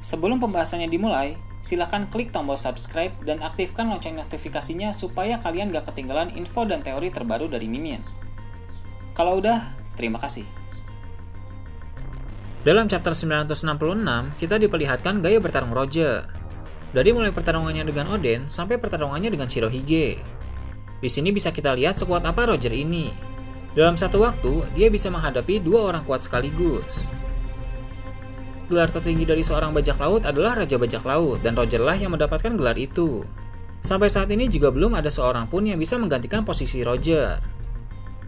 Sebelum pembahasannya dimulai, silahkan klik tombol subscribe dan aktifkan lonceng notifikasinya supaya kalian gak ketinggalan info dan teori terbaru dari Mimin. Kalau udah, terima kasih. Dalam chapter 966, kita diperlihatkan gaya bertarung Roger. Dari mulai pertarungannya dengan Oden sampai pertarungannya dengan Shirohige. Di sini bisa kita lihat sekuat apa Roger ini. Dalam satu waktu, dia bisa menghadapi dua orang kuat sekaligus. Gelar tertinggi dari seorang bajak laut adalah Raja Bajak Laut, dan Roger lah yang mendapatkan gelar itu. Sampai saat ini juga belum ada seorang pun yang bisa menggantikan posisi Roger.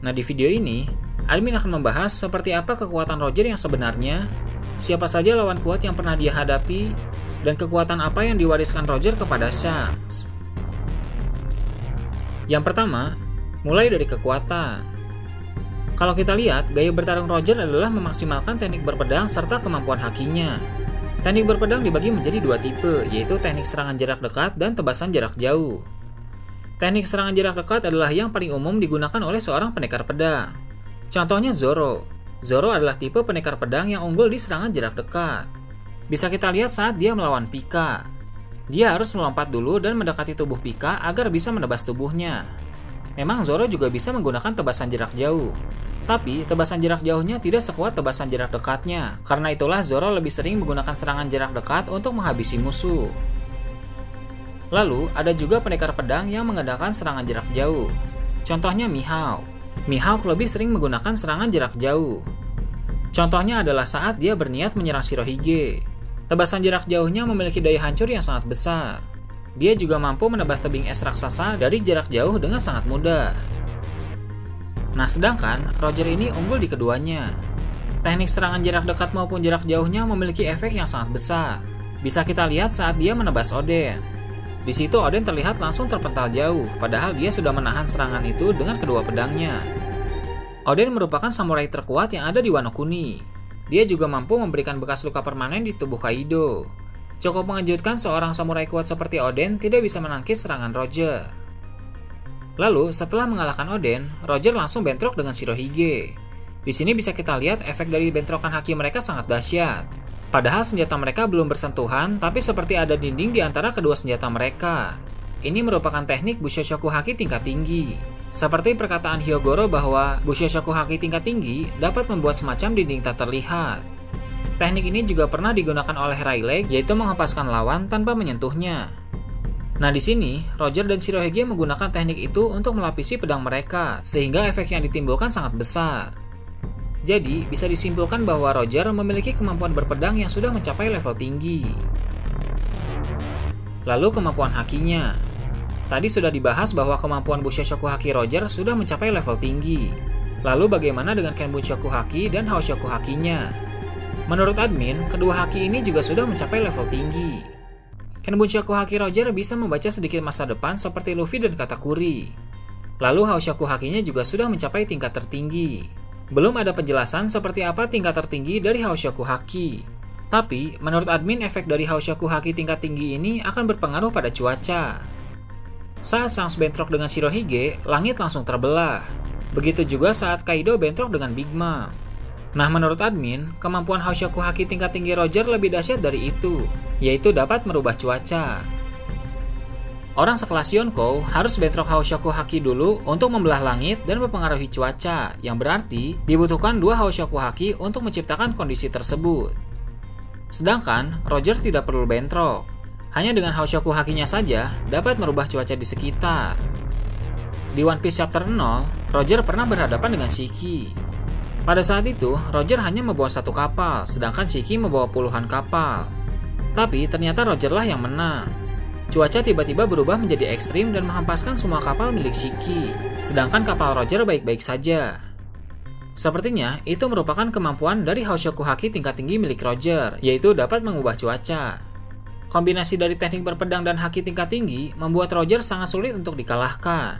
Nah, di video ini, admin akan membahas seperti apa kekuatan Roger yang sebenarnya, siapa saja lawan kuat yang pernah dia hadapi, dan kekuatan apa yang diwariskan Roger kepada Shanks. Yang pertama, mulai dari kekuatan. Kalau kita lihat, gaya bertarung Roger adalah memaksimalkan teknik berpedang serta kemampuan hakinya. Teknik berpedang dibagi menjadi dua tipe, yaitu teknik serangan jarak dekat dan tebasan jarak jauh. Teknik serangan jarak dekat adalah yang paling umum digunakan oleh seorang pendekar pedang. Contohnya Zoro. Zoro adalah tipe pendekar pedang yang unggul di serangan jarak dekat. Bisa kita lihat saat dia melawan Pika. Dia harus melompat dulu dan mendekati tubuh Pika agar bisa menebas tubuhnya. Memang Zoro juga bisa menggunakan tebasan jarak jauh. Tapi tebasan jarak jauhnya tidak sekuat tebasan jarak dekatnya. Karena itulah Zoro lebih sering menggunakan serangan jarak dekat untuk menghabisi musuh. Lalu ada juga pendekar pedang yang mengandalkan serangan jarak jauh. Contohnya Mihawk. Mihawk lebih sering menggunakan serangan jarak jauh. Contohnya adalah saat dia berniat menyerang Shirohige. Tebasan jarak jauhnya memiliki daya hancur yang sangat besar. Dia juga mampu menebas tebing es raksasa dari jarak jauh dengan sangat mudah. Nah, sedangkan Roger ini unggul di keduanya. Teknik serangan jarak dekat maupun jarak jauhnya memiliki efek yang sangat besar. Bisa kita lihat saat dia menebas Oden. Di situ Oden terlihat langsung terpental jauh, padahal dia sudah menahan serangan itu dengan kedua pedangnya. Oden merupakan samurai terkuat yang ada di Wano Kuni. Dia juga mampu memberikan bekas luka permanen di tubuh Kaido. Cukup mengejutkan seorang samurai kuat seperti Oden tidak bisa menangkis serangan Roger. Lalu, setelah mengalahkan Oden, Roger langsung bentrok dengan Shirohige. Di sini bisa kita lihat efek dari bentrokan haki mereka sangat dahsyat. Padahal senjata mereka belum bersentuhan, tapi seperti ada dinding di antara kedua senjata mereka. Ini merupakan teknik Bushoshoku Haki tingkat tinggi. Seperti perkataan Hyogoro bahwa Bushoshoku Haki tingkat tinggi dapat membuat semacam dinding tak terlihat. Teknik ini juga pernah digunakan oleh Rayleigh, yaitu menghempaskan lawan tanpa menyentuhnya. Nah, di sini Roger dan Shirohige menggunakan teknik itu untuk melapisi pedang mereka, sehingga efek yang ditimbulkan sangat besar. Jadi, bisa disimpulkan bahwa Roger memiliki kemampuan berpedang yang sudah mencapai level tinggi. Lalu kemampuan hakinya. Tadi sudah dibahas bahwa kemampuan Bushoshoku Haki Roger sudah mencapai level tinggi. Lalu bagaimana dengan Kenbunchoku Haki dan Haoshoku Hakinya? Menurut admin, kedua haki ini juga sudah mencapai level tinggi. Kenbunchoku Haki Roger bisa membaca sedikit masa depan seperti Luffy dan Katakuri. Lalu Haoshoku Hakinya juga sudah mencapai tingkat tertinggi. Belum ada penjelasan seperti apa tingkat tertinggi dari Haoshoku Haki. Tapi, menurut admin efek dari Haoshoku Haki tingkat tinggi ini akan berpengaruh pada cuaca. Saat Shanks bentrok dengan Shirohige, langit langsung terbelah. Begitu juga saat Kaido bentrok dengan Big Mom. Nah, menurut admin, kemampuan Haoshoku Haki tingkat tinggi Roger lebih dahsyat dari itu, yaitu dapat merubah cuaca. Orang sekelas Yonkou harus bentrok Haoshoku Haki dulu untuk membelah langit dan mempengaruhi cuaca, yang berarti dibutuhkan dua Haoshoku Haki untuk menciptakan kondisi tersebut. Sedangkan Roger tidak perlu bentrok. Hanya dengan Haoshoku Hakinya saja dapat merubah cuaca di sekitar. Di One Piece Chapter 0, Roger pernah berhadapan dengan Shiki. Pada saat itu, Roger hanya membawa satu kapal, sedangkan Shiki membawa puluhan kapal. Tapi ternyata Roger lah yang menang. Cuaca tiba-tiba berubah menjadi ekstrim dan menghempaskan semua kapal milik Shiki, sedangkan kapal Roger baik-baik saja. Sepertinya itu merupakan kemampuan dari Haoshoku Haki tingkat tinggi milik Roger, yaitu dapat mengubah cuaca. Kombinasi dari teknik berpedang dan haki tingkat tinggi membuat Roger sangat sulit untuk dikalahkan.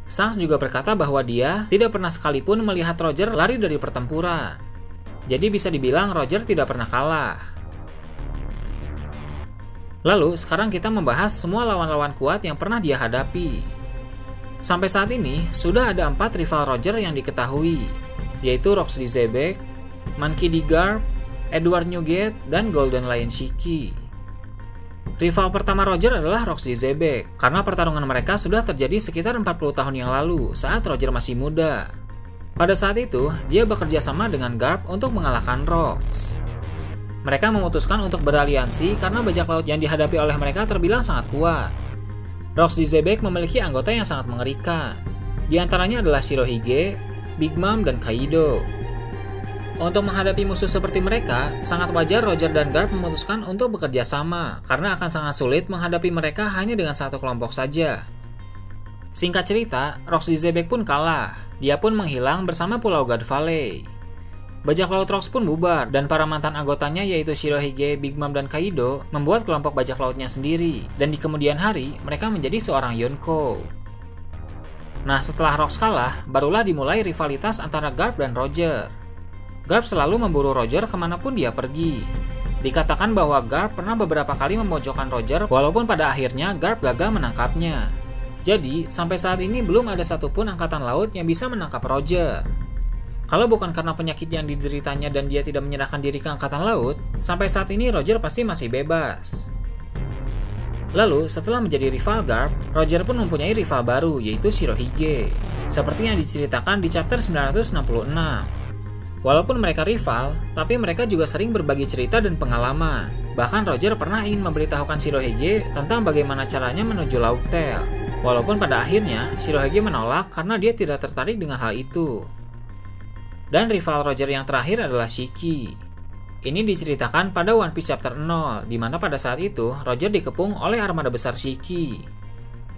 Shanks juga berkata bahwa dia tidak pernah sekalipun melihat Roger lari dari pertempuran. Jadi bisa dibilang Roger tidak pernah kalah. Lalu sekarang kita membahas semua lawan-lawan kuat yang pernah dia hadapi. Sampai saat ini sudah ada 4 rival Roger yang diketahui, yaitu Roxy Zebek, Monkey D. Garp, Edward Newgate, dan Golden Lion Shiki. Rival pertama Roger adalah Roxy Zebek, karena pertarungan mereka sudah terjadi sekitar 40 tahun yang lalu saat Roger masih muda. Pada saat itu, dia bekerja sama dengan Garp untuk mengalahkan Rox. Mereka memutuskan untuk beraliansi karena bajak laut yang dihadapi oleh mereka terbilang sangat kuat. Roxy Zebek memiliki anggota yang sangat mengerikan. Di antaranya adalah Shirohige, Big Mom, dan Kaido. Untuk menghadapi musuh seperti mereka, sangat wajar Roger dan Garp memutuskan untuk bekerja sama, karena akan sangat sulit menghadapi mereka hanya dengan satu kelompok saja. Singkat cerita, Roxy Zebek pun kalah. Dia pun menghilang bersama Pulau God Valley. Bajak laut Rox pun bubar, dan para mantan anggotanya yaitu Shirohige, Big Mom, dan Kaido membuat kelompok bajak lautnya sendiri, dan di kemudian hari mereka menjadi seorang Yonko. Nah, setelah Rox kalah, barulah dimulai rivalitas antara Garp dan Roger. Garp selalu memburu Roger kemanapun dia pergi. Dikatakan bahwa Garp pernah beberapa kali memojokkan Roger, walaupun pada akhirnya Garp gagal menangkapnya. Jadi, sampai saat ini belum ada satupun angkatan laut yang bisa menangkap Roger. Kalau bukan karena penyakit yang dideritanya dan dia tidak menyerahkan diri ke angkatan laut, sampai saat ini Roger pasti masih bebas. Lalu, setelah menjadi rival Garp, Roger pun mempunyai rival baru, yaitu Shirohige. Seperti yang diceritakan di chapter 966. Walaupun mereka rival, tapi mereka juga sering berbagi cerita dan pengalaman. Bahkan Roger pernah ingin memberitahukan Shirohige tentang bagaimana caranya menuju Laut Tel. Walaupun pada akhirnya, Shirohige menolak karena dia tidak tertarik dengan hal itu. Dan rival Roger yang terakhir adalah Shiki. Ini diceritakan pada One Piece Chapter 0, di mana pada saat itu Roger dikepung oleh armada besar Shiki.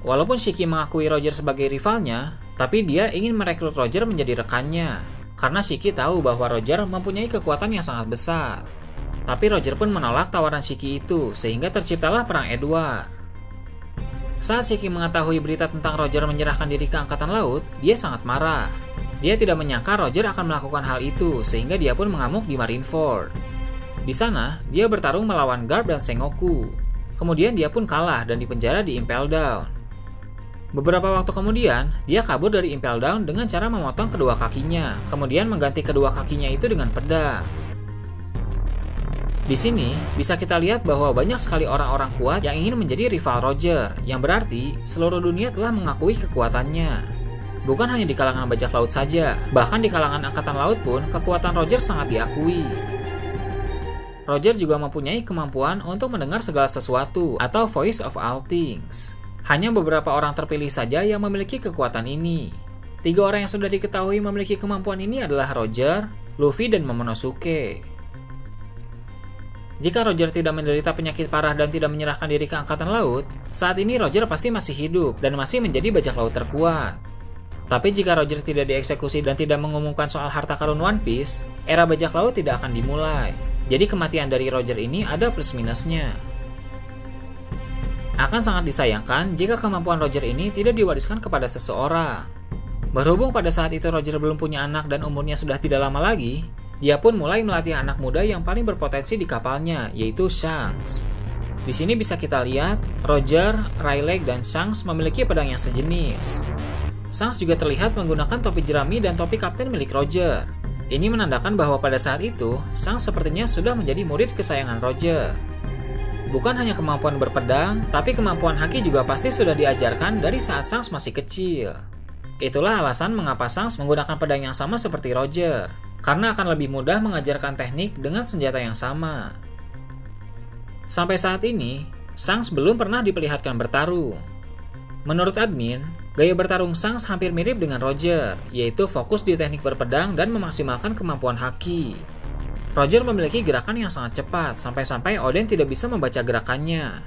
Walaupun Shiki mengakui Roger sebagai rivalnya, tapi dia ingin merekrut Roger menjadi rekannya. Karena Shiki tahu bahwa Roger mempunyai kekuatan yang sangat besar. Tapi Roger pun menolak tawaran Shiki itu, sehingga terciptalah Perang Edward. Saat Shiki mengetahui berita tentang Roger menyerahkan diri ke Angkatan Laut, dia sangat marah. Dia tidak menyangka Roger akan melakukan hal itu, sehingga dia pun mengamuk di Marineford. Di sana, dia bertarung melawan Garp dan Sengoku. Kemudian dia pun kalah dan dipenjara di Impel Down. Beberapa waktu kemudian, dia kabur dari Impel Down dengan cara memotong kedua kakinya, kemudian mengganti kedua kakinya itu dengan pedang. Di sini, bisa kita lihat bahwa banyak sekali orang-orang kuat yang ingin menjadi rival Roger, yang berarti seluruh dunia telah mengakui kekuatannya. Bukan hanya di kalangan bajak laut saja, bahkan di kalangan angkatan laut pun kekuatan Roger sangat diakui. Roger juga mempunyai kemampuan untuk mendengar segala sesuatu atau Voice of All Things. Hanya beberapa orang terpilih saja yang memiliki kekuatan ini. 3 orang yang sudah diketahui memiliki kemampuan ini adalah Roger, Luffy, dan Momonosuke. Jika Roger tidak menderita penyakit parah dan tidak menyerahkan diri ke Angkatan Laut, saat ini Roger pasti masih hidup dan masih menjadi bajak laut terkuat. Tapi jika Roger tidak dieksekusi dan tidak mengumumkan soal harta karun One Piece, era bajak laut tidak akan dimulai. Jadi kematian dari Roger ini ada plus minusnya. Akan sangat disayangkan jika kemampuan Roger ini tidak diwariskan kepada seseorang. Berhubung pada saat itu Roger belum punya anak dan umurnya sudah tidak lama lagi, dia pun mulai melatih anak muda yang paling berpotensi di kapalnya, yaitu Shanks. Di sini bisa kita lihat, Roger, Rayleigh, dan Shanks memiliki pedang yang sejenis. Shanks juga terlihat menggunakan topi jerami dan topi kapten milik Roger. Ini menandakan bahwa pada saat itu, Shanks sepertinya sudah menjadi murid kesayangan Roger. Bukan hanya kemampuan berpedang, tapi kemampuan haki juga pasti sudah diajarkan dari saat Shanks masih kecil. Itulah alasan mengapa Shanks menggunakan pedang yang sama seperti Roger, karena akan lebih mudah mengajarkan teknik dengan senjata yang sama. Sampai saat ini, Shanks belum pernah diperlihatkan bertarung. Menurut admin, gaya bertarung Shanks hampir mirip dengan Roger, yaitu fokus di teknik berpedang dan memaksimalkan kemampuan haki. Roger memiliki gerakan yang sangat cepat, sampai-sampai Oden tidak bisa membaca gerakannya.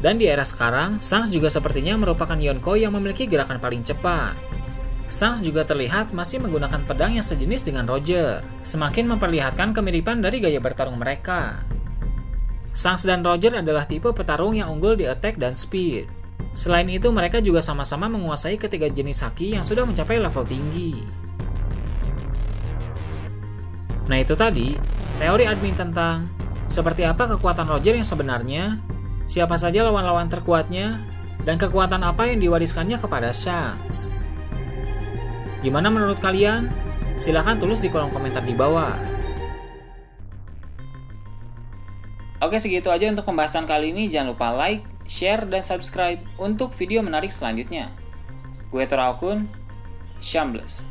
Dan di era sekarang, Shanks juga sepertinya merupakan Yonko yang memiliki gerakan paling cepat. Shanks juga terlihat masih menggunakan pedang yang sejenis dengan Roger, semakin memperlihatkan kemiripan dari gaya bertarung mereka. Shanks dan Roger adalah tipe petarung yang unggul di attack dan speed. Selain itu, mereka juga sama-sama menguasai ketiga jenis haki yang sudah mencapai level tinggi. Nah itu tadi, teori admin tentang seperti apa kekuatan Roger yang sebenarnya, siapa saja lawan-lawan terkuatnya, dan kekuatan apa yang diwariskannya kepada Shanks. Gimana menurut kalian? Silahkan tulis di kolom komentar di bawah. Oke, segitu aja untuk pembahasan kali ini. Jangan lupa like, share, dan subscribe untuk video menarik selanjutnya. Gue Toraokun, Shambles.